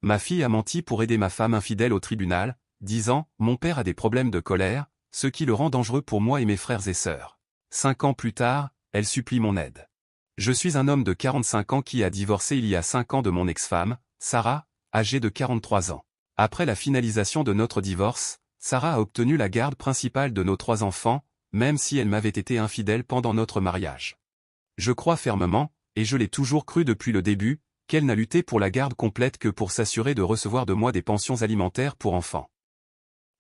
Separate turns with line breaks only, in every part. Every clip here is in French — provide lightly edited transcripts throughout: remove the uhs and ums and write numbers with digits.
Ma fille a menti pour aider ma femme infidèle au tribunal, disant « Mon père a des problèmes de colère, ce qui le rend dangereux pour moi et mes frères et sœurs. » 5 ans plus tard, elle supplie mon aide. Je suis un homme de 45 ans qui a divorcé il y a 5 ans de mon ex-femme, Sarah, âgée de 43 ans. Après la finalisation de notre divorce, Sarah a obtenu la garde principale de nos 3 enfants, même si elle m'avait été infidèle pendant notre mariage. Je crois fermement, et je l'ai toujours cru depuis le début, qu'elle n'a lutté pour la garde complète que pour s'assurer de recevoir de moi des pensions alimentaires pour enfants.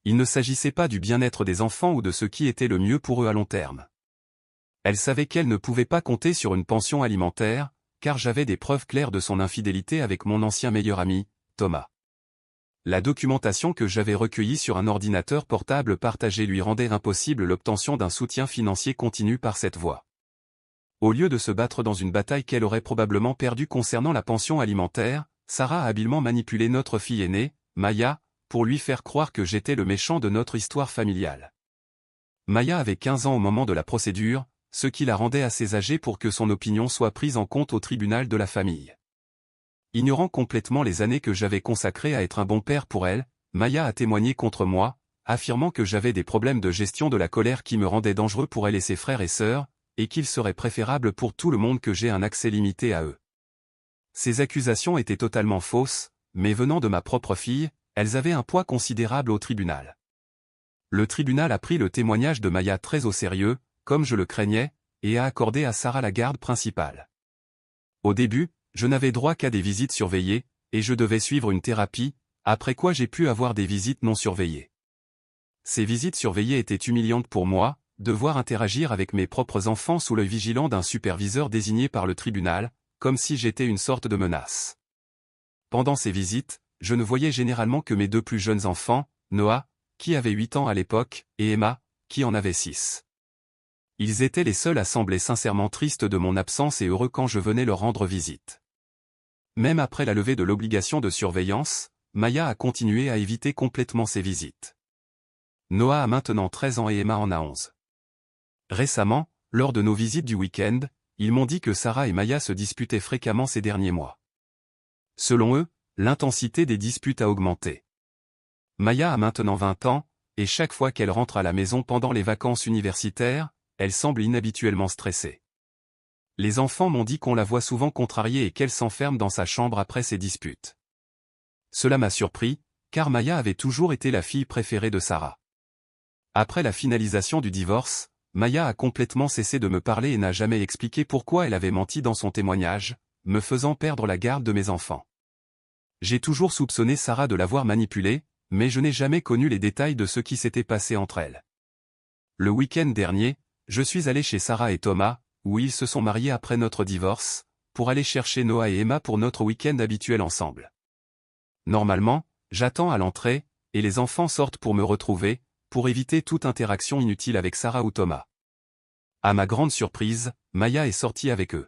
Il ne s'agissait pas du bien-être des enfants ou de ce qui était le mieux pour eux à long terme. Elle savait qu'elle ne pouvait pas compter sur une pension alimentaire, car j'avais des preuves claires de son infidélité avec mon ancien meilleur ami, Thomas. La documentation que j'avais recueillie sur un ordinateur portable partagé lui rendait impossible l'obtention d'un soutien financier continu par cette voie. Au lieu de se battre dans une bataille qu'elle aurait probablement perdue concernant la pension alimentaire, Sarah a habilement manipulé notre fille aînée, Maya, pour lui faire croire que j'étais le méchant de notre histoire familiale. Maya avait 15 ans au moment de la procédure, ce qui la rendait assez âgée pour que son opinion soit prise en compte au tribunal de la famille. Ignorant complètement les années que j'avais consacrées à être un bon père pour elle, Maya a témoigné contre moi, affirmant que j'avais des problèmes de gestion de la colère qui me rendaient dangereux pour elle et ses frères et sœurs, et qu'il serait préférable pour tout le monde que j'aie un accès limité à eux. Ces accusations étaient totalement fausses, mais venant de ma propre fille, elles avaient un poids considérable au tribunal. Le tribunal a pris le témoignage de Maya très au sérieux, comme je le craignais, et a accordé à Sarah la garde principale. Au début, je n'avais droit qu'à des visites surveillées, et je devais suivre une thérapie, après quoi j'ai pu avoir des visites non surveillées. Ces visites surveillées étaient humiliantes pour moi, devoir interagir avec mes propres enfants sous l'œil vigilant d'un superviseur désigné par le tribunal, comme si j'étais une sorte de menace. Pendant ces visites, je ne voyais généralement que mes 2 plus jeunes enfants, Noah, qui avait 8 ans à l'époque, et Emma, qui en avait 6. Ils étaient les seuls à sembler sincèrement tristes de mon absence et heureux quand je venais leur rendre visite. Même après la levée de l'obligation de surveillance, Maya a continué à éviter complètement ces visites. Noah a maintenant 13 ans et Emma en a 11. Récemment, lors de nos visites du week-end, ils m'ont dit que Sarah et Maya se disputaient fréquemment ces derniers mois. Selon eux, l'intensité des disputes a augmenté. Maya a maintenant 20 ans, et chaque fois qu'elle rentre à la maison pendant les vacances universitaires, elle semble inhabituellement stressée. Les enfants m'ont dit qu'on la voit souvent contrariée et qu'elle s'enferme dans sa chambre après ces disputes. Cela m'a surpris, car Maya avait toujours été la fille préférée de Sarah. Après la finalisation du divorce, Maya a complètement cessé de me parler et n'a jamais expliqué pourquoi elle avait menti dans son témoignage, me faisant perdre la garde de mes enfants. J'ai toujours soupçonné Sarah de l'avoir manipulée, mais je n'ai jamais connu les détails de ce qui s'était passé entre elles. Le week-end dernier, je suis allé chez Sarah et Thomas, où ils se sont mariés après notre divorce, pour aller chercher Noah et Emma pour notre week-end habituel ensemble. Normalement, j'attends à l'entrée, et les enfants sortent pour me retrouver, pour éviter toute interaction inutile avec Sarah ou Thomas. À ma grande surprise, Maya est sortie avec eux.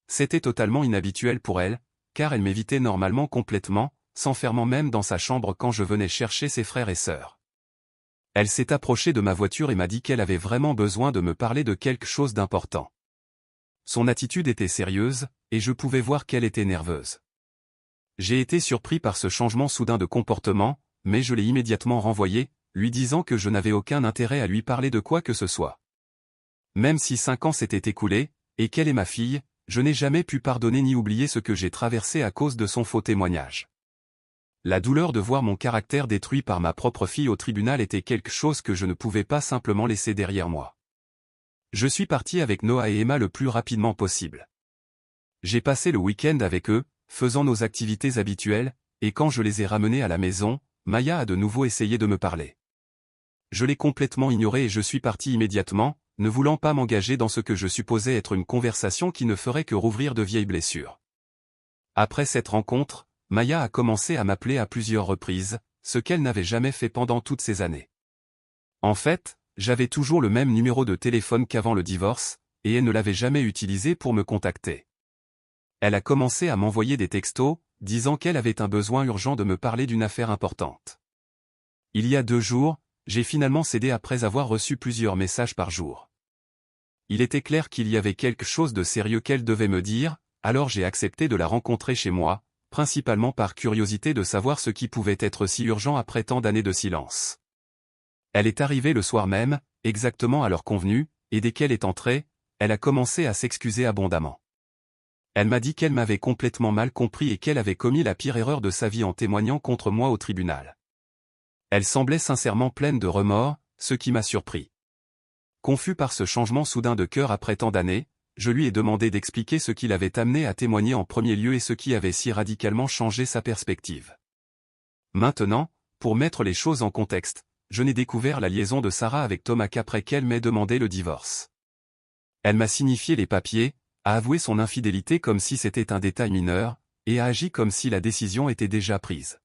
C'était totalement inhabituel pour elle, car elle m'évitait normalement complètement, s'enfermant même dans sa chambre quand je venais chercher ses frères et sœurs. Elle s'est approchée de ma voiture et m'a dit qu'elle avait vraiment besoin de me parler de quelque chose d'important. Son attitude était sérieuse, et je pouvais voir qu'elle était nerveuse. J'ai été surpris par ce changement soudain de comportement, mais je l'ai immédiatement renvoyée, lui disant que je n'avais aucun intérêt à lui parler de quoi que ce soit. Même si 5 ans s'étaient écoulés, et qu'elle est ma fille, je n'ai jamais pu pardonner ni oublier ce que j'ai traversé à cause de son faux témoignage. La douleur de voir mon caractère détruit par ma propre fille au tribunal était quelque chose que je ne pouvais pas simplement laisser derrière moi. Je suis parti avec Noah et Emma le plus rapidement possible. J'ai passé le week-end avec eux, faisant nos activités habituelles, et quand je les ai ramenés à la maison, Maya a de nouveau essayé de me parler. Je l'ai complètement ignoré et je suis parti immédiatement, ne voulant pas m'engager dans ce que je supposais être une conversation qui ne ferait que rouvrir de vieilles blessures. Après cette rencontre, Maya a commencé à m'appeler à plusieurs reprises, ce qu'elle n'avait jamais fait pendant toutes ces années. En fait, j'avais toujours le même numéro de téléphone qu'avant le divorce, et elle ne l'avait jamais utilisé pour me contacter. Elle a commencé à m'envoyer des textos, disant qu'elle avait un besoin urgent de me parler d'une affaire importante. Il y a 2 jours, j'ai finalement cédé après avoir reçu plusieurs messages par jour. Il était clair qu'il y avait quelque chose de sérieux qu'elle devait me dire, alors j'ai accepté de la rencontrer chez moi, principalement par curiosité de savoir ce qui pouvait être si urgent après tant d'années de silence. Elle est arrivée le soir même, exactement à l'heure convenue, et dès qu'elle est entrée, elle a commencé à s'excuser abondamment. Elle m'a dit qu'elle m'avait complètement mal compris et qu'elle avait commis la pire erreur de sa vie en témoignant contre moi au tribunal. Elle semblait sincèrement pleine de remords, ce qui m'a surpris. Confus par ce changement soudain de cœur après tant d'années, je lui ai demandé d'expliquer ce qui l'avait amené à témoigner en premier lieu et ce qui avait si radicalement changé sa perspective. Maintenant, pour mettre les choses en contexte, je n'ai découvert la liaison de Sarah avec Thomas qu'après qu'elle m'ait demandé le divorce. Elle m'a signifié les papiers, a avoué son infidélité comme si c'était un détail mineur, et a agi comme si la décision était déjà prise.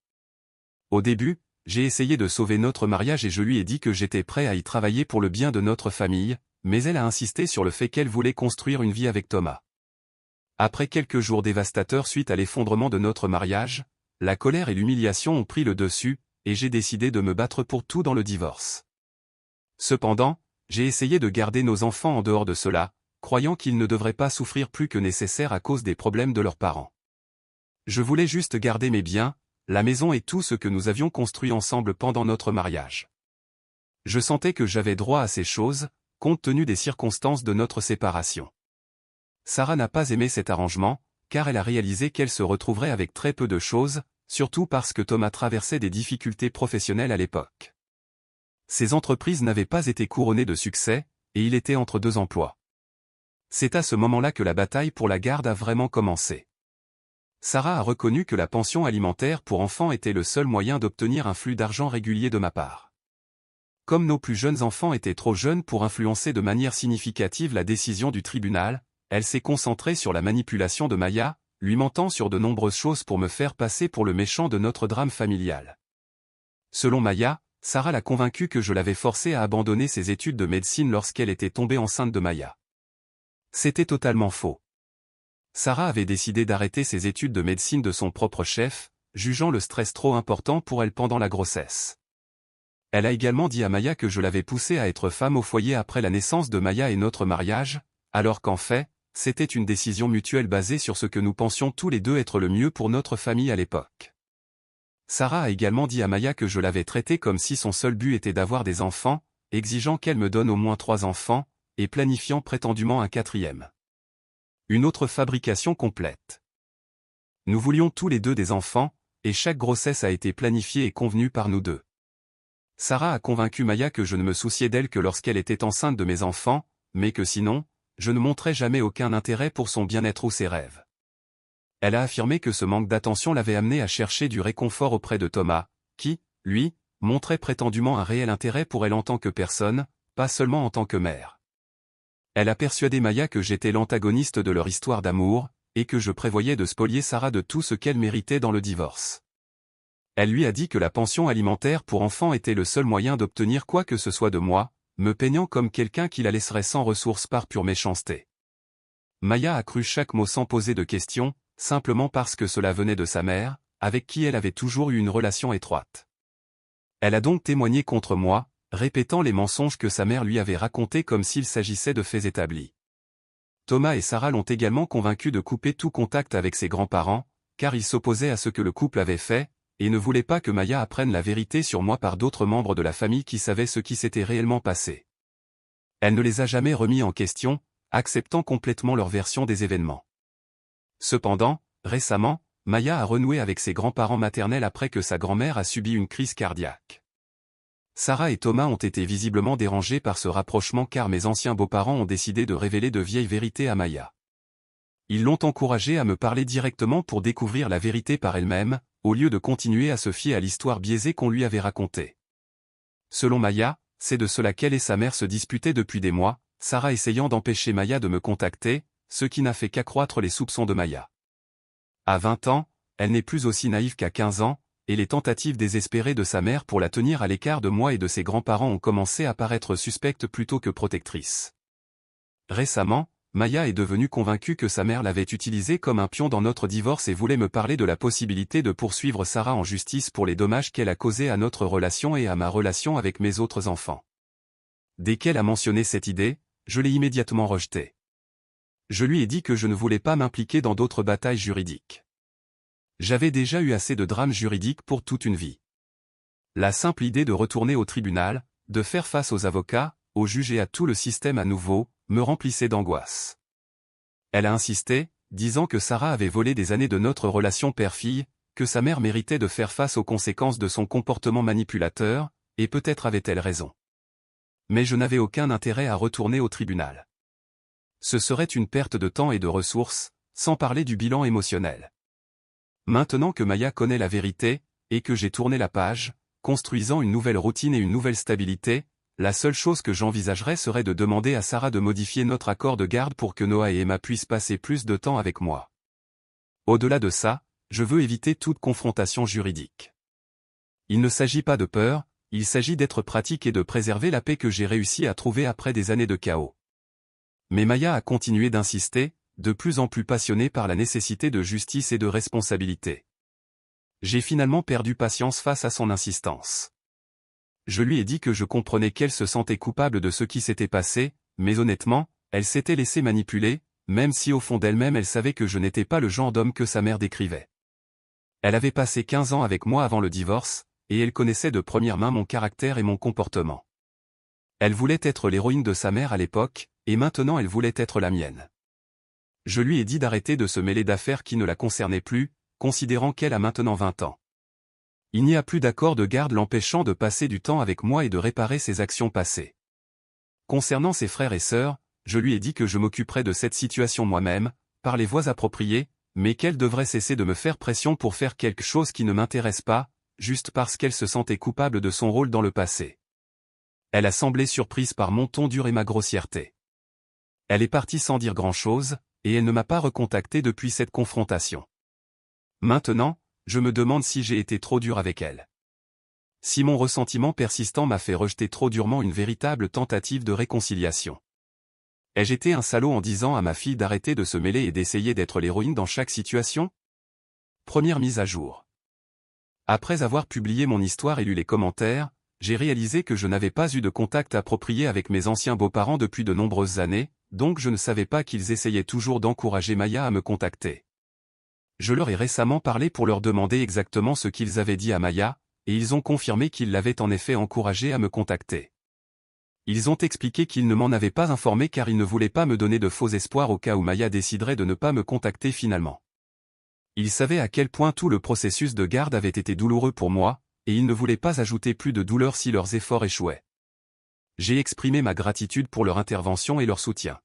Au début, j'ai essayé de sauver notre mariage et je lui ai dit que j'étais prêt à y travailler pour le bien de notre famille, mais elle a insisté sur le fait qu'elle voulait construire une vie avec Thomas. Après quelques jours dévastateurs suite à l'effondrement de notre mariage, la colère et l'humiliation ont pris le dessus, et j'ai décidé de me battre pour tout dans le divorce. Cependant, j'ai essayé de garder nos enfants en dehors de cela, croyant qu'ils ne devraient pas souffrir plus que nécessaire à cause des problèmes de leurs parents. Je voulais juste garder mes biens, la maison et tout ce que nous avions construit ensemble pendant notre mariage. Je sentais que j'avais droit à ces choses, compte tenu des circonstances de notre séparation. Sarah n'a pas aimé cet arrangement, car elle a réalisé qu'elle se retrouverait avec très peu de choses, surtout parce que Thomas traversait des difficultés professionnelles à l'époque. Ses entreprises n'avaient pas été couronnées de succès, et il était entre deux emplois. C'est à ce moment-là que la bataille pour la garde a vraiment commencé. Sarah a reconnu que la pension alimentaire pour enfants était le seul moyen d'obtenir un flux d'argent régulier de ma part. Comme nos plus jeunes enfants étaient trop jeunes pour influencer de manière significative la décision du tribunal, elle s'est concentrée sur la manipulation de Maya, lui mentant sur de nombreuses choses pour me faire passer pour le méchant de notre drame familial. Selon Maya, Sarah l'a convaincue que je l'avais forcée à abandonner ses études de médecine lorsqu'elle était tombée enceinte de Maya. C'était totalement faux. Sarah avait décidé d'arrêter ses études de médecine de son propre chef, jugeant le stress trop important pour elle pendant la grossesse. Elle a également dit à Maya que je l'avais poussée à être femme au foyer après la naissance de Maya et notre mariage, alors qu'en fait, c'était une décision mutuelle basée sur ce que nous pensions tous les deux être le mieux pour notre famille à l'époque. Sarah a également dit à Maya que je l'avais traitée comme si son seul but était d'avoir des enfants, exigeant qu'elle me donne au moins 3 enfants, et planifiant prétendument un 4e. Une autre fabrication complète. Nous voulions tous les deux des enfants, et chaque grossesse a été planifiée et convenue par nous deux. Sarah a convaincu Maya que je ne me souciais d'elle que lorsqu'elle était enceinte de mes enfants, mais que sinon, je ne montrais jamais aucun intérêt pour son bien-être ou ses rêves. Elle a affirmé que ce manque d'attention l'avait amenée à chercher du réconfort auprès de Thomas, qui, lui, montrait prétendument un réel intérêt pour elle en tant que personne, pas seulement en tant que mère. Elle a persuadé Maya que j'étais l'antagoniste de leur histoire d'amour, et que je prévoyais de spolier Sarah de tout ce qu'elle méritait dans le divorce. Elle lui a dit que la pension alimentaire pour enfants était le seul moyen d'obtenir quoi que ce soit de moi, me peignant comme quelqu'un qui la laisserait sans ressources par pure méchanceté. Maya a cru chaque mot sans poser de questions, simplement parce que cela venait de sa mère, avec qui elle avait toujours eu une relation étroite. Elle a donc témoigné contre moi, répétant les mensonges que sa mère lui avait racontés comme s'il s'agissait de faits établis. Thomas et Sarah l'ont également convaincu de couper tout contact avec ses grands-parents, car ils s'opposaient à ce que le couple avait fait, et ne voulaient pas que Maya apprenne la vérité sur moi par d'autres membres de la famille qui savaient ce qui s'était réellement passé. Elle ne les a jamais remis en question, acceptant complètement leur version des événements. Cependant, récemment, Maya a renoué avec ses grands-parents maternels après que sa grand-mère a subi une crise cardiaque. Sarah et Thomas ont été visiblement dérangés par ce rapprochement car mes anciens beaux-parents ont décidé de révéler de vieilles vérités à Maya. Ils l'ont encouragée à me parler directement pour découvrir la vérité par elle-même, au lieu de continuer à se fier à l'histoire biaisée qu'on lui avait racontée. Selon Maya, c'est de cela qu'elle et sa mère se disputaient depuis des mois, Sarah essayant d'empêcher Maya de me contacter, ce qui n'a fait qu'accroître les soupçons de Maya. À 20 ans, elle n'est plus aussi naïve qu'à 15 ans, et les tentatives désespérées de sa mère pour la tenir à l'écart de moi et de ses grands-parents ont commencé à paraître suspectes plutôt que protectrices. Récemment, Maya est devenue convaincue que sa mère l'avait utilisée comme un pion dans notre divorce et voulait me parler de la possibilité de poursuivre Sarah en justice pour les dommages qu'elle a causés à notre relation et à ma relation avec mes autres enfants. Dès qu'elle a mentionné cette idée, je l'ai immédiatement rejetée. Je lui ai dit que je ne voulais pas m'impliquer dans d'autres batailles juridiques. J'avais déjà eu assez de drames juridiques pour toute une vie. La simple idée de retourner au tribunal, de faire face aux avocats, aux juges et à tout le système à nouveau, me remplissait d'angoisse. Elle a insisté, disant que Sarah avait volé des années de notre relation père-fille, que sa mère méritait de faire face aux conséquences de son comportement manipulateur, et peut-être avait-elle raison. Mais je n'avais aucun intérêt à retourner au tribunal. Ce serait une perte de temps et de ressources, sans parler du bilan émotionnel. Maintenant que Maya connaît la vérité, et que j'ai tourné la page, construisant une nouvelle routine et une nouvelle stabilité, la seule chose que j'envisagerais serait de demander à Sarah de modifier notre accord de garde pour que Noah et Emma puissent passer plus de temps avec moi. Au-delà de ça, je veux éviter toute confrontation juridique. Il ne s'agit pas de peur, il s'agit d'être pratique et de préserver la paix que j'ai réussi à trouver après des années de chaos. Mais Maya a continué d'insister, de plus en plus passionnée par la nécessité de justice et de responsabilité. J'ai finalement perdu patience face à son insistance. Je lui ai dit que je comprenais qu'elle se sentait coupable de ce qui s'était passé, mais honnêtement, elle s'était laissée manipuler, même si au fond d'elle-même elle savait que je n'étais pas le genre d'homme que sa mère décrivait. Elle avait passé 15 ans avec moi avant le divorce, et elle connaissait de première main mon caractère et mon comportement. Elle voulait être l'héroïne de sa mère à l'époque, et maintenant elle voulait être la mienne. Je lui ai dit d'arrêter de se mêler d'affaires qui ne la concernaient plus, considérant qu'elle a maintenant 20 ans. Il n'y a plus d'accord de garde l'empêchant de passer du temps avec moi et de réparer ses actions passées. Concernant ses frères et sœurs, je lui ai dit que je m'occuperais de cette situation moi-même, par les voies appropriées, mais qu'elle devrait cesser de me faire pression pour faire quelque chose qui ne m'intéresse pas, juste parce qu'elle se sentait coupable de son rôle dans le passé. Elle a semblé surprise par mon ton dur et ma grossièreté. Elle est partie sans dire grand-chose, et elle ne m'a pas recontacté depuis cette confrontation. Maintenant, je me demande si j'ai été trop dur avec elle. Si mon ressentiment persistant m'a fait rejeter trop durement une véritable tentative de réconciliation. Ai-je été un salaud en disant à ma fille d'arrêter de se mêler et d'essayer d'être l'héroïne dans chaque situation? Première mise à jour. Après avoir publié mon histoire et lu les commentaires, j'ai réalisé que je n'avais pas eu de contact approprié avec mes anciens beaux-parents depuis de nombreuses années, donc je ne savais pas qu'ils essayaient toujours d'encourager Maya à me contacter. Je leur ai récemment parlé pour leur demander exactement ce qu'ils avaient dit à Maya, et ils ont confirmé qu'ils l'avaient en effet encouragée à me contacter. Ils ont expliqué qu'ils ne m'en avaient pas informé car ils ne voulaient pas me donner de faux espoirs au cas où Maya déciderait de ne pas me contacter finalement. Ils savaient à quel point tout le processus de garde avait été douloureux pour moi, et ils ne voulaient pas ajouter plus de douleur si leurs efforts échouaient. J'ai exprimé ma gratitude pour leur intervention et leur soutien.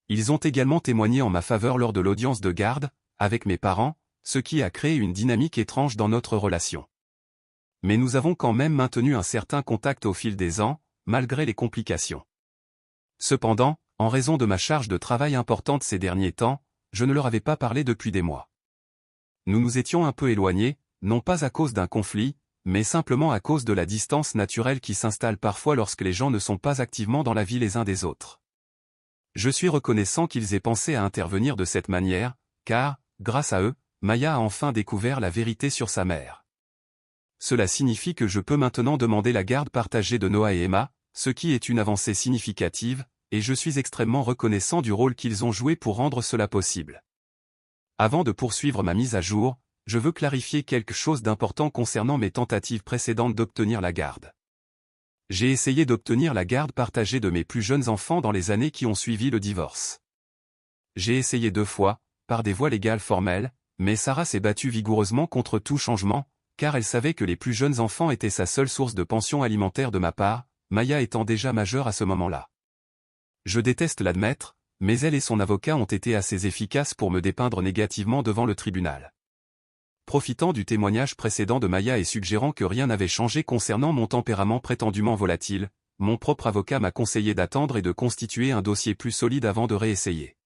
Ils ont également témoigné en ma faveur lors de l'audience de garde, avec mes parents, ce qui a créé une dynamique étrange dans notre relation. Mais nous avons quand même maintenu un certain contact au fil des ans, malgré les complications. Cependant, en raison de ma charge de travail importante ces derniers temps, je ne leur avais pas parlé depuis des mois. Nous nous étions un peu éloignés, non pas à cause d'un conflit, mais simplement à cause de la distance naturelle qui s'installe parfois lorsque les gens ne sont pas activement dans la vie les uns des autres. Je suis reconnaissant qu'ils aient pensé à intervenir de cette manière, car, grâce à eux, Maya a enfin découvert la vérité sur sa mère. Cela signifie que je peux maintenant demander la garde partagée de Noah et Emma, ce qui est une avancée significative, et je suis extrêmement reconnaissant du rôle qu'ils ont joué pour rendre cela possible. Avant de poursuivre ma mise à jour, je veux clarifier quelque chose d'important concernant mes tentatives précédentes d'obtenir la garde. J'ai essayé d'obtenir la garde partagée de mes plus jeunes enfants dans les années qui ont suivi le divorce. J'ai essayé 2 fois, par des voies légales formelles, mais Sarah s'est battue vigoureusement contre tout changement, car elle savait que les plus jeunes enfants étaient sa seule source de pension alimentaire de ma part, Maya étant déjà majeure à ce moment-là. Je déteste l'admettre, mais elle et son avocat ont été assez efficaces pour me dépeindre négativement devant le tribunal. Profitant du témoignage précédent de Maya et suggérant que rien n'avait changé concernant mon tempérament prétendument volatile, mon propre avocat m'a conseillé d'attendre et de constituer un dossier plus solide avant de réessayer.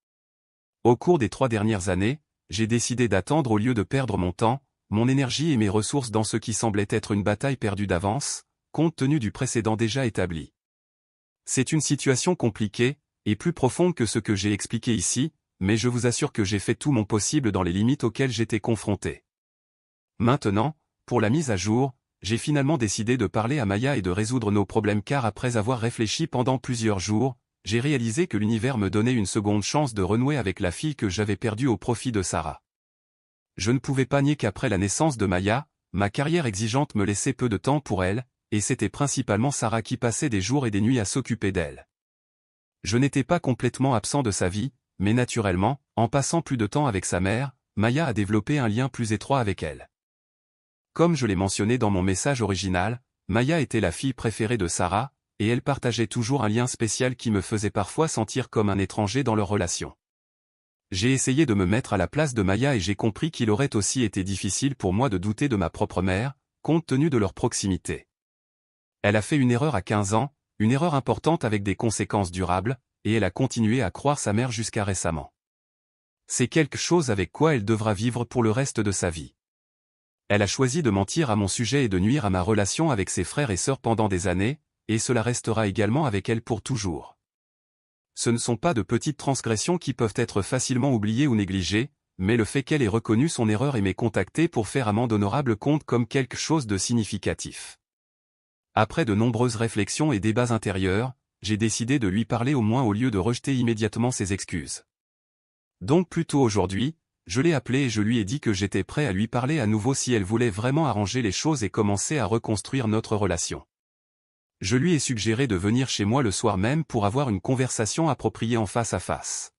Au cours des 3 dernières années, j'ai décidé d'attendre au lieu de perdre mon temps, mon énergie et mes ressources dans ce qui semblait être une bataille perdue d'avance, compte tenu du précédent déjà établi. C'est une situation compliquée, et plus profonde que ce que j'ai expliqué ici, mais je vous assure que j'ai fait tout mon possible dans les limites auxquelles j'étais confronté. Maintenant, pour la mise à jour, j'ai finalement décidé de parler à Maya et de résoudre nos problèmes car après avoir réfléchi pendant plusieurs jours, j'ai réalisé que l'univers me donnait une seconde chance de renouer avec la fille que j'avais perdue au profit de Sarah. Je ne pouvais pas nier qu'après la naissance de Maya, ma carrière exigeante me laissait peu de temps pour elle, et c'était principalement Sarah qui passait des jours et des nuits à s'occuper d'elle. Je n'étais pas complètement absent de sa vie, mais naturellement, en passant plus de temps avec sa mère, Maya a développé un lien plus étroit avec elle. Comme je l'ai mentionné dans mon message original, Maya était la fille préférée de Sarah, et elle partageait toujours un lien spécial qui me faisait parfois sentir comme un étranger dans leur relation. J'ai essayé de me mettre à la place de Maya et j'ai compris qu'il aurait aussi été difficile pour moi de douter de ma propre mère, compte tenu de leur proximité. Elle a fait une erreur à 15 ans, une erreur importante avec des conséquences durables, et elle a continué à croire sa mère jusqu'à récemment. C'est quelque chose avec quoi elle devra vivre pour le reste de sa vie. Elle a choisi de mentir à mon sujet et de nuire à ma relation avec ses frères et sœurs pendant des années, et cela restera également avec elle pour toujours. Ce ne sont pas de petites transgressions qui peuvent être facilement oubliées ou négligées, mais le fait qu'elle ait reconnu son erreur et m'ait contacté pour faire amende honorable compte comme quelque chose de significatif. Après de nombreuses réflexions et débats intérieurs, j'ai décidé de lui parler au moins au lieu de rejeter immédiatement ses excuses. Donc plus tôt aujourd'hui, je l'ai appelée et je lui ai dit que j'étais prêt à lui parler à nouveau si elle voulait vraiment arranger les choses et commencer à reconstruire notre relation. Je lui ai suggéré de venir chez moi le soir même pour avoir une conversation appropriée en face à face.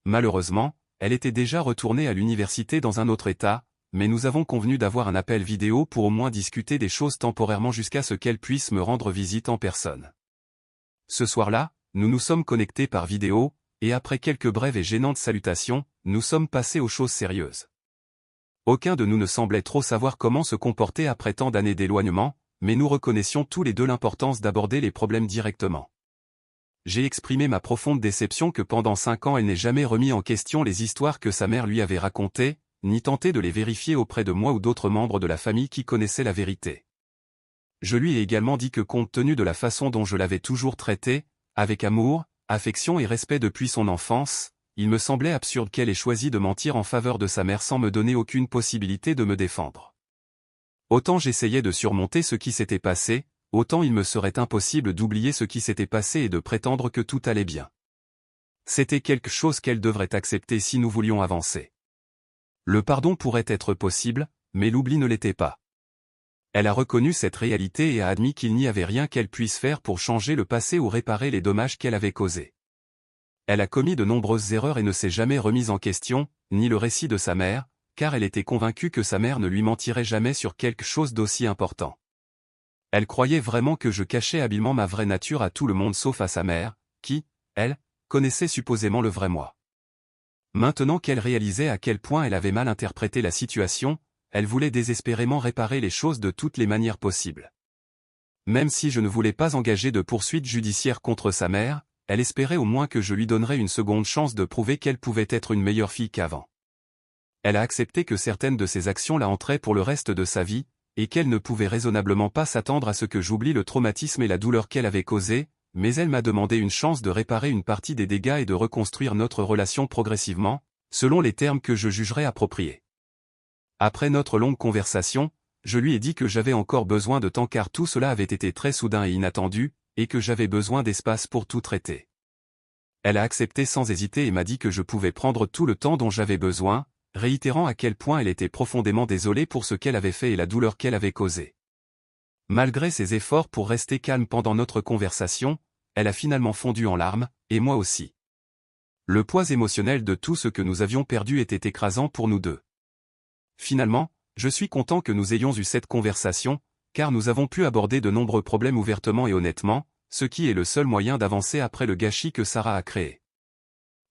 Malheureusement, elle était déjà retournée à l'université dans un autre état, mais nous avons convenu d'avoir un appel vidéo pour au moins discuter des choses temporairement jusqu'à ce qu'elle puisse me rendre visite en personne. Ce soir-là, nous nous sommes connectés par vidéo, et après quelques brèves et gênantes salutations, nous sommes passés aux choses sérieuses. Aucun de nous ne semblait trop savoir comment se comporter après tant d'années d'éloignement, mais nous reconnaissions tous les deux l'importance d'aborder les problèmes directement. J'ai exprimé ma profonde déception que pendant 5 ans elle n'ait jamais remis en question les histoires que sa mère lui avait racontées, ni tenté de les vérifier auprès de moi ou d'autres membres de la famille qui connaissaient la vérité. Je lui ai également dit que compte tenu de la façon dont je l'avais toujours traitée, avec amour, affection et respect depuis son enfance, il me semblait absurde qu'elle ait choisi de mentir en faveur de sa mère sans me donner aucune possibilité de me défendre. Autant j'essayais de surmonter ce qui s'était passé, autant il me serait impossible d'oublier ce qui s'était passé et de prétendre que tout allait bien. C'était quelque chose qu'elle devrait accepter si nous voulions avancer. Le pardon pourrait être possible, mais l'oubli ne l'était pas. Elle a reconnu cette réalité et a admis qu'il n'y avait rien qu'elle puisse faire pour changer le passé ou réparer les dommages qu'elle avait causés. Elle a commis de nombreuses erreurs et ne s'est jamais remise en question, ni le récit de sa mère, car elle était convaincue que sa mère ne lui mentirait jamais sur quelque chose d'aussi important. Elle croyait vraiment que je cachais habilement ma vraie nature à tout le monde sauf à sa mère, qui, elle, connaissait supposément le vrai moi. Maintenant qu'elle réalisait à quel point elle avait mal interprété la situation, elle voulait désespérément réparer les choses de toutes les manières possibles. Même si je ne voulais pas engager de poursuites judiciaires contre sa mère, elle espérait au moins que je lui donnerais une seconde chance de prouver qu'elle pouvait être une meilleure fille qu'avant. Elle a accepté que certaines de ses actions la hanteraient pour le reste de sa vie, et qu'elle ne pouvait raisonnablement pas s'attendre à ce que j'oublie le traumatisme et la douleur qu'elle avait causés, mais elle m'a demandé une chance de réparer une partie des dégâts et de reconstruire notre relation progressivement, selon les termes que je jugerais appropriés. Après notre longue conversation, je lui ai dit que j'avais encore besoin de temps car tout cela avait été très soudain et inattendu, et que j'avais besoin d'espace pour tout traiter. Elle a accepté sans hésiter et m'a dit que je pouvais prendre tout le temps dont j'avais besoin, réitérant à quel point elle était profondément désolée pour ce qu'elle avait fait et la douleur qu'elle avait causée. Malgré ses efforts pour rester calme pendant notre conversation, elle a finalement fondu en larmes, et moi aussi. Le poids émotionnel de tout ce que nous avions perdu était écrasant pour nous deux. Finalement, je suis content que nous ayons eu cette conversation, car nous avons pu aborder de nombreux problèmes ouvertement et honnêtement, ce qui est le seul moyen d'avancer après le gâchis que Sarah a créé.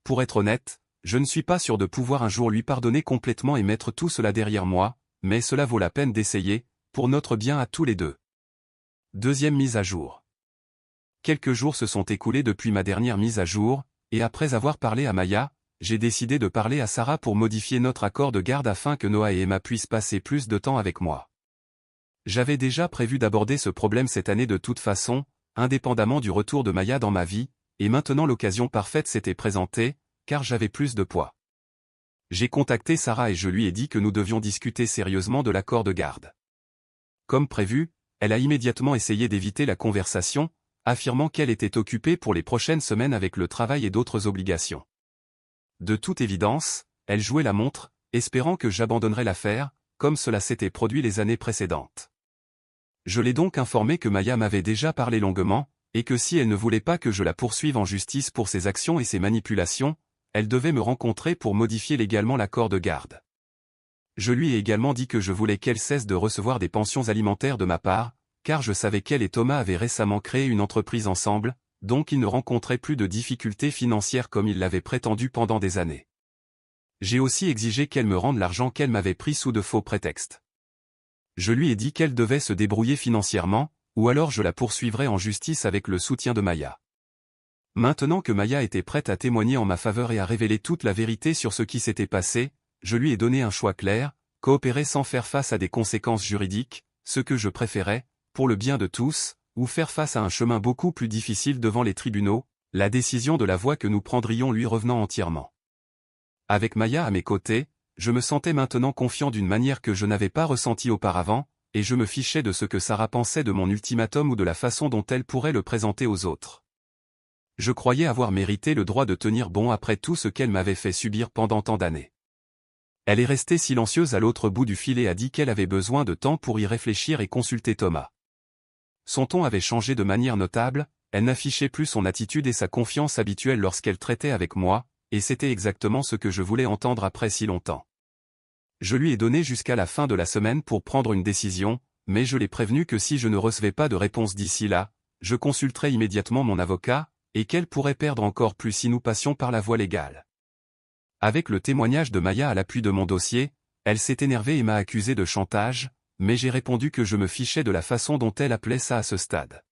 Pour être honnête, je ne suis pas sûr de pouvoir un jour lui pardonner complètement et mettre tout cela derrière moi, mais cela vaut la peine d'essayer, pour notre bien à tous les deux. Deuxième mise à jour. Quelques jours se sont écoulés depuis ma dernière mise à jour, et après avoir parlé à Maya, j'ai décidé de parler à Sarah pour modifier notre accord de garde afin que Noah et Emma puissent passer plus de temps avec moi. J'avais déjà prévu d'aborder ce problème cette année de toute façon, indépendamment du retour de Maya dans ma vie, et maintenant l'occasion parfaite s'était présentée, car j'avais plus de poids. J'ai contacté Sarah et je lui ai dit que nous devions discuter sérieusement de l'accord de garde. Comme prévu, elle a immédiatement essayé d'éviter la conversation, affirmant qu'elle était occupée pour les prochaines semaines avec le travail et d'autres obligations. De toute évidence, elle jouait la montre, espérant que j'abandonnerais l'affaire, comme cela s'était produit les années précédentes. Je l'ai donc informé que Maya m'avait déjà parlé longuement, et que si elle ne voulait pas que je la poursuive en justice pour ses actions et ses manipulations, elle devait me rencontrer pour modifier légalement l'accord de garde. Je lui ai également dit que je voulais qu'elle cesse de recevoir des pensions alimentaires de ma part, car je savais qu'elle et Thomas avaient récemment créé une entreprise ensemble, donc ils ne rencontraient plus de difficultés financières comme ils l'avaient prétendu pendant des années. J'ai aussi exigé qu'elle me rende l'argent qu'elle m'avait pris sous de faux prétextes. Je lui ai dit qu'elle devait se débrouiller financièrement, ou alors je la poursuivrais en justice avec le soutien de Maya. Maintenant que Maya était prête à témoigner en ma faveur et à révéler toute la vérité sur ce qui s'était passé, je lui ai donné un choix clair, coopérer sans faire face à des conséquences juridiques, ce que je préférais, pour le bien de tous, ou faire face à un chemin beaucoup plus difficile devant les tribunaux, la décision de la voie que nous prendrions lui revenant entièrement. Avec Maya à mes côtés, je me sentais maintenant confiant d'une manière que je n'avais pas ressentie auparavant, et je me fichais de ce que Sarah pensait de mon ultimatum ou de la façon dont elle pourrait le présenter aux autres. Je croyais avoir mérité le droit de tenir bon après tout ce qu'elle m'avait fait subir pendant tant d'années. Elle est restée silencieuse à l'autre bout du fil et a dit qu'elle avait besoin de temps pour y réfléchir et consulter Thomas. Son ton avait changé de manière notable, elle n'affichait plus son attitude et sa confiance habituelle lorsqu'elle traitait avec moi, et c'était exactement ce que je voulais entendre après si longtemps. Je lui ai donné jusqu'à la fin de la semaine pour prendre une décision, mais je l'ai prévenu que si je ne recevais pas de réponse d'ici là, je consulterais immédiatement mon avocat, et qu'elle pourrait perdre encore plus si nous passions par la voie légale. Avec le témoignage de Maya à l'appui de mon dossier, elle s'est énervée et m'a accusé de chantage, mais j'ai répondu que je me fichais de la façon dont elle appelait ça à ce stade.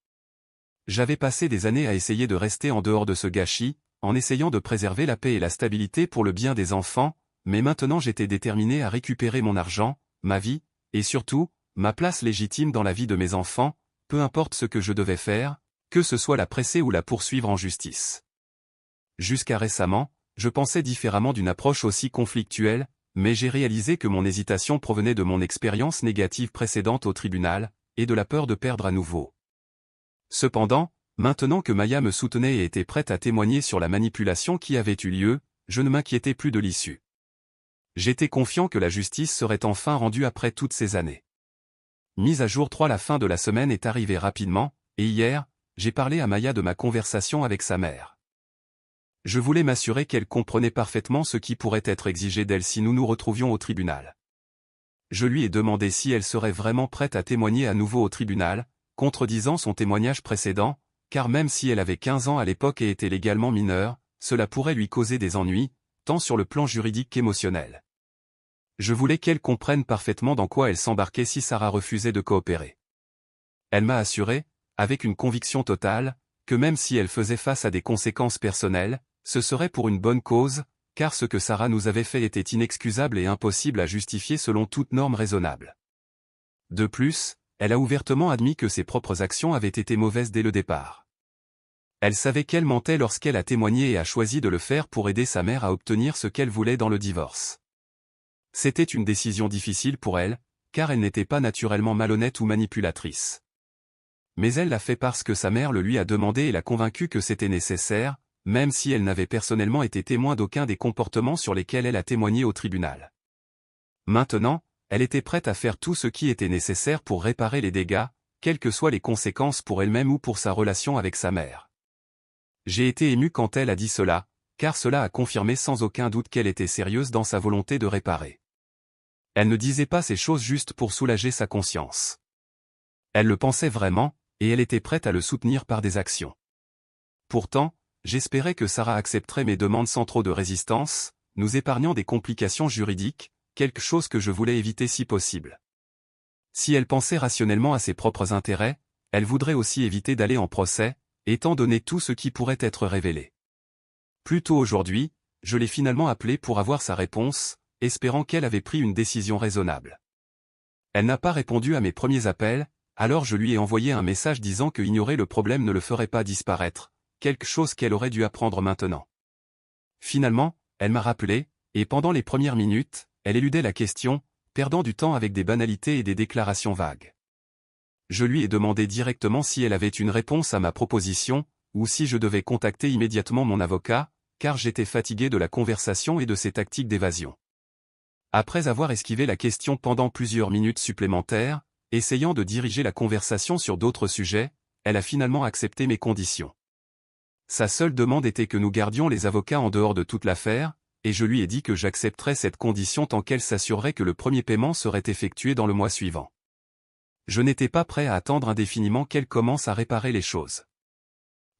J'avais passé des années à essayer de rester en dehors de ce gâchis, en essayant de préserver la paix et la stabilité pour le bien des enfants, mais maintenant j'étais déterminé à récupérer mon argent, ma vie, et surtout, ma place légitime dans la vie de mes enfants, peu importe ce que je devais faire, que ce soit la presser ou la poursuivre en justice. Jusqu'à récemment, je pensais différemment d'une approche aussi conflictuelle, mais j'ai réalisé que mon hésitation provenait de mon expérience négative précédente au tribunal, et de la peur de perdre à nouveau. Cependant, maintenant que Maya me soutenait et était prête à témoigner sur la manipulation qui avait eu lieu, je ne m'inquiétais plus de l'issue. J'étais confiant que la justice serait enfin rendue après toutes ces années. Mise à jour 3. La fin de la semaine est arrivée rapidement, et hier, j'ai parlé à Maya de ma conversation avec sa mère. Je voulais m'assurer qu'elle comprenait parfaitement ce qui pourrait être exigé d'elle si nous nous retrouvions au tribunal. Je lui ai demandé si elle serait vraiment prête à témoigner à nouveau au tribunal, contredisant son témoignage précédent, car même si elle avait 15 ans à l'époque et était légalement mineure, cela pourrait lui causer des ennuis, tant sur le plan juridique qu'émotionnel. Je voulais qu'elle comprenne parfaitement dans quoi elle s'embarquait si Sarah refusait de coopérer. Elle m'a assuré, avec une conviction totale, que même si elle faisait face à des conséquences personnelles, ce serait pour une bonne cause, car ce que Sarah nous avait fait était inexcusable et impossible à justifier selon toute norme raisonnable. De plus, elle a ouvertement admis que ses propres actions avaient été mauvaises dès le départ. Elle savait qu'elle mentait lorsqu'elle a témoigné et a choisi de le faire pour aider sa mère à obtenir ce qu'elle voulait dans le divorce. C'était une décision difficile pour elle, car elle n'était pas naturellement malhonnête ou manipulatrice. Mais elle l'a fait parce que sa mère le lui a demandé et l'a convaincue que c'était nécessaire, même si elle n'avait personnellement été témoin d'aucun des comportements sur lesquels elle a témoigné au tribunal. Maintenant, elle était prête à faire tout ce qui était nécessaire pour réparer les dégâts, quelles que soient les conséquences pour elle-même ou pour sa relation avec sa mère. J'ai été ému quand elle a dit cela, car cela a confirmé sans aucun doute qu'elle était sérieuse dans sa volonté de réparer. Elle ne disait pas ces choses juste pour soulager sa conscience. Elle le pensait vraiment, et elle était prête à le soutenir par des actions. Pourtant, j'espérais que Sarah accepterait mes demandes sans trop de résistance, nous épargnant des complications juridiques, quelque chose que je voulais éviter si possible. Si elle pensait rationnellement à ses propres intérêts, elle voudrait aussi éviter d'aller en procès, étant donné tout ce qui pourrait être révélé. Plus tôt aujourd'hui, je l'ai finalement appelée pour avoir sa réponse, espérant qu'elle avait pris une décision raisonnable. Elle n'a pas répondu à mes premiers appels, alors je lui ai envoyé un message disant que ignorer le problème ne le ferait pas disparaître, quelque chose qu'elle aurait dû apprendre maintenant. Finalement, elle m'a rappelé, et pendant les premières minutes, elle éludait la question, perdant du temps avec des banalités et des déclarations vagues. Je lui ai demandé directement si elle avait une réponse à ma proposition, ou si je devais contacter immédiatement mon avocat, car j'étais fatigué de la conversation et de ses tactiques d'évasion. Après avoir esquivé la question pendant plusieurs minutes supplémentaires, essayant de diriger la conversation sur d'autres sujets, elle a finalement accepté mes conditions. Sa seule demande était que nous gardions les avocats en dehors de toute l'affaire, et je lui ai dit que j'accepterais cette condition tant qu'elle s'assurerait que le premier paiement serait effectué dans le mois suivant. Je n'étais pas prêt à attendre indéfiniment qu'elle commence à réparer les choses.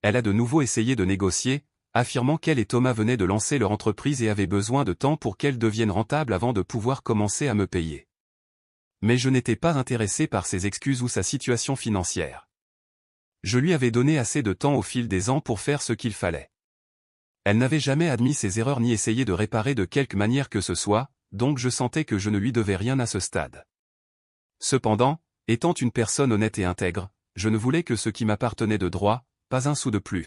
Elle a de nouveau essayé de négocier, affirmant qu'elle et Thomas venaient de lancer leur entreprise et avaient besoin de temps pour qu'elle devienne rentable avant de pouvoir commencer à me payer. Mais je n'étais pas intéressé par ses excuses ou sa situation financière. Je lui avais donné assez de temps au fil des ans pour faire ce qu'il fallait. Elle n'avait jamais admis ses erreurs ni essayé de réparer de quelque manière que ce soit, donc je sentais que je ne lui devais rien à ce stade. Cependant, étant une personne honnête et intègre, je ne voulais que ce qui m'appartenait de droit, pas un sou de plus.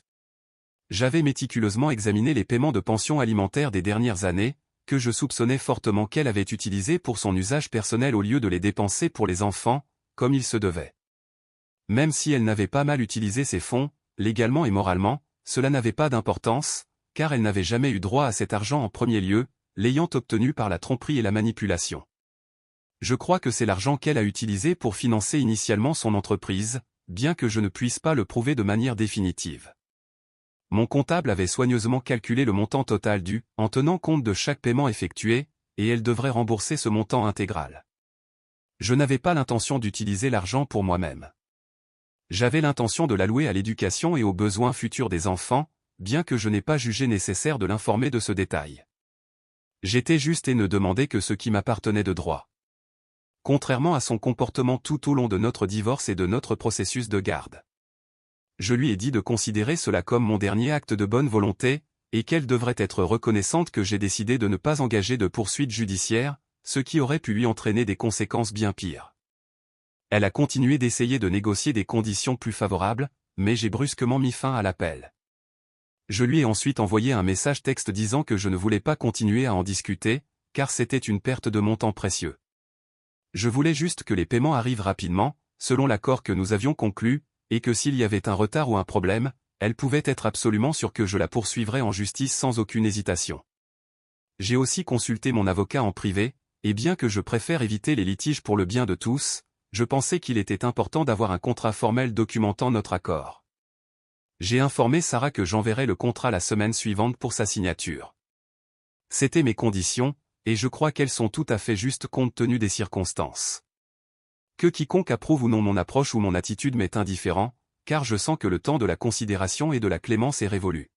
J'avais méticuleusement examiné les paiements de pension alimentaire des dernières années, que je soupçonnais fortement qu'elle avait utilisés pour son usage personnel au lieu de les dépenser pour les enfants, comme il se devait. Même si elle n'avait pas mal utilisé ses fonds, légalement et moralement, cela n'avait pas d'importance, car elle n'avait jamais eu droit à cet argent en premier lieu, l'ayant obtenu par la tromperie et la manipulation. Je crois que c'est l'argent qu'elle a utilisé pour financer initialement son entreprise, bien que je ne puisse pas le prouver de manière définitive. Mon comptable avait soigneusement calculé le montant total dû, en tenant compte de chaque paiement effectué, et elle devrait rembourser ce montant intégral. Je n'avais pas l'intention d'utiliser l'argent pour moi-même. J'avais l'intention de l'allouer à l'éducation et aux besoins futurs des enfants, bien que je n'ai pas jugé nécessaire de l'informer de ce détail. J'étais juste et ne demandais que ce qui m'appartenait de droit. Contrairement à son comportement tout au long de notre divorce et de notre processus de garde. Je lui ai dit de considérer cela comme mon dernier acte de bonne volonté, et qu'elle devrait être reconnaissante que j'ai décidé de ne pas engager de poursuites judiciaires, ce qui aurait pu lui entraîner des conséquences bien pires. Elle a continué d'essayer de négocier des conditions plus favorables, mais j'ai brusquement mis fin à l'appel. Je lui ai ensuite envoyé un message texte disant que je ne voulais pas continuer à en discuter, car c'était une perte de mon temps précieux. Je voulais juste que les paiements arrivent rapidement, selon l'accord que nous avions conclu, et que s'il y avait un retard ou un problème, elle pouvait être absolument sûre que je la poursuivrais en justice sans aucune hésitation. J'ai aussi consulté mon avocat en privé, et bien que je préfère éviter les litiges pour le bien de tous, je pensais qu'il était important d'avoir un contrat formel documentant notre accord. J'ai informé Sarah que j'enverrais le contrat la semaine suivante pour sa signature. C'étaient mes conditions, et je crois qu'elles sont tout à fait justes compte tenu des circonstances. Que quiconque approuve ou non mon approche ou mon attitude m'est indifférent, car je sens que le temps de la considération et de la clémence est révolu.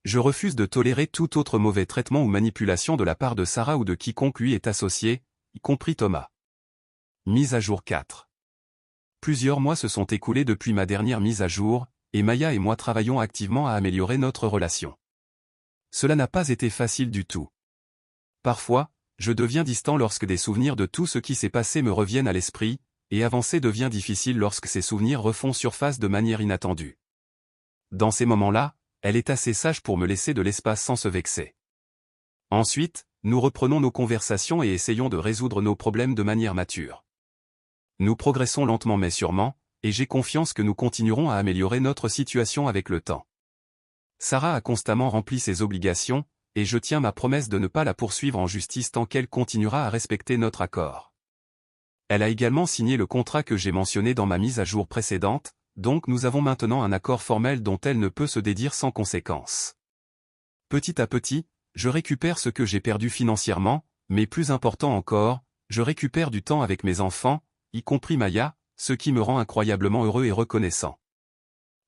Je refuse de tolérer tout autre mauvais traitement ou manipulation de la part de Sarah ou de quiconque lui est associé, y compris Thomas. Mise à jour 4. Plusieurs mois se sont écoulés depuis ma dernière mise à jour, et Maya et moi travaillons activement à améliorer notre relation. Cela n'a pas été facile du tout. Parfois, je deviens distant lorsque des souvenirs de tout ce qui s'est passé me reviennent à l'esprit, et avancer devient difficile lorsque ces souvenirs refont surface de manière inattendue. Dans ces moments-là, elle est assez sage pour me laisser de l'espace sans se vexer. Ensuite, nous reprenons nos conversations et essayons de résoudre nos problèmes de manière mature. Nous progressons lentement mais sûrement, et j'ai confiance que nous continuerons à améliorer notre situation avec le temps. Sarah a constamment rempli ses obligations, et je tiens ma promesse de ne pas la poursuivre en justice tant qu'elle continuera à respecter notre accord. Elle a également signé le contrat que j'ai mentionné dans ma mise à jour précédente, donc nous avons maintenant un accord formel dont elle ne peut se dédire sans conséquence. Petit à petit, je récupère ce que j'ai perdu financièrement, mais plus important encore, je récupère du temps avec mes enfants, y compris Maya, ce qui me rend incroyablement heureux et reconnaissant.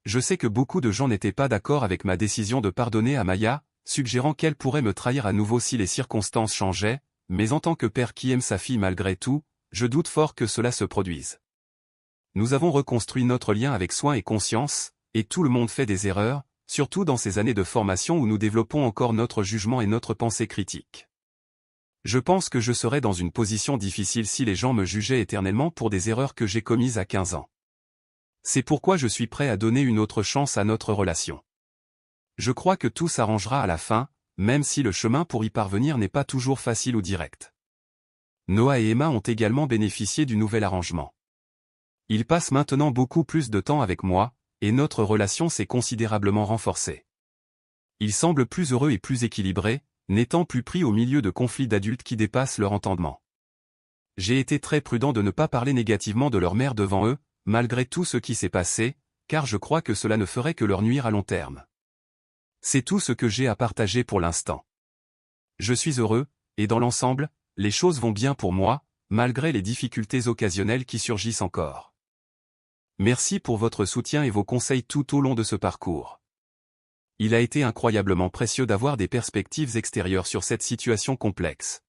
Je sais que beaucoup de gens n'étaient pas d'accord avec ma décision de pardonner à Maya, suggérant qu'elle pourrait me trahir à nouveau si les circonstances changeaient, mais en tant que père qui aime sa fille malgré tout, je doute fort que cela se produise. Nous avons reconstruit notre lien avec soin et conscience, et tout le monde fait des erreurs, surtout dans ces années de formation où nous développons encore notre jugement et notre pensée critique. Je pense que je serais dans une position difficile si les gens me jugeaient éternellement pour des erreurs que j'ai commises à 15 ans. C'est pourquoi je suis prêt à donner une autre chance à notre relation. Je crois que tout s'arrangera à la fin, même si le chemin pour y parvenir n'est pas toujours facile ou direct. Noah et Emma ont également bénéficié du nouvel arrangement. Ils passent maintenant beaucoup plus de temps avec moi, et notre relation s'est considérablement renforcée. Ils semblent plus heureux et plus équilibrés, n'étant plus pris au milieu de conflits d'adultes qui dépassent leur entendement. J'ai été très prudent de ne pas parler négativement de leur mère devant eux, malgré tout ce qui s'est passé, car je crois que cela ne ferait que leur nuire à long terme. C'est tout ce que j'ai à partager pour l'instant. Je suis heureux, et dans l'ensemble, les choses vont bien pour moi, malgré les difficultés occasionnelles qui surgissent encore. Merci pour votre soutien et vos conseils tout au long de ce parcours. Il a été incroyablement précieux d'avoir des perspectives extérieures sur cette situation complexe.